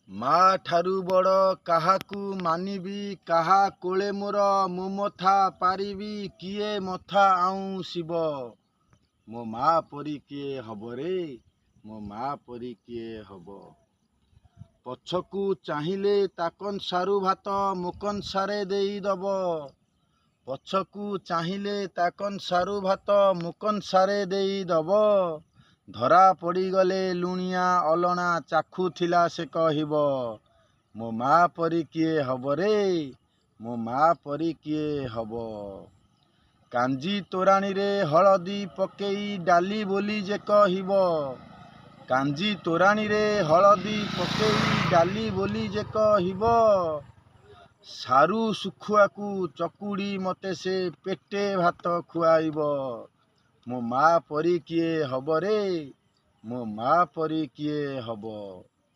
ମା ଠାରୁ ବଡ଼ କାହାକୁ ମାନିବି, କାହା କୋଳେ ମୋର ମୁଁ ମଥା ପାରିବି, କିଏ ମଥା ଆଉଁସିବ। ମୋ ମା ପରି କିଏ ହବ ରେ, ମୋ ମା ପରି କିଏ ହବ। ପଛକୁ ଚାହିଁଲେ ତା କଂସାରୁ ଭାତ ମୋ କଂସାରେ ଦେଇଦବ। ପଛକୁ ଚାହିଁଲେ ତା କଂସାରୁ ଭାତ ମୋ କଂସାରେ ଦେଇଦବ। ଧରା ପଡ଼ିଗଲେ ଲୁଣିଆ ଅଲଣା ଚାଖୁଥିଲା ସେ କହିବ, ମୋ ମା ପରି କିଏ ହବ ରେ, ମୋ ମା ପରି କିଏ ହବ। କାଞ୍ଜି ତୋରାଣୀରେ ହଳଦୀ ପକେଇ ଡାଲି ବୋଲି ଯେ କହିବ, କାଞ୍ଜି ତୋରାଣୀରେ ହଳଦୀ ପକେଇ ଡାଲି ବୋଲି ଯେ କହିବ। ସାରୁ ଶୁଖୁଆକୁ ଚକୁଡ଼ି ମୋତେ ସେ ପେଟେ ଭାତ ଖୁଆଇବ। ମୋ ମା ପରି କିଏ ହବ ରେ, ମୋ ମା ପରି କିଏ ହବ।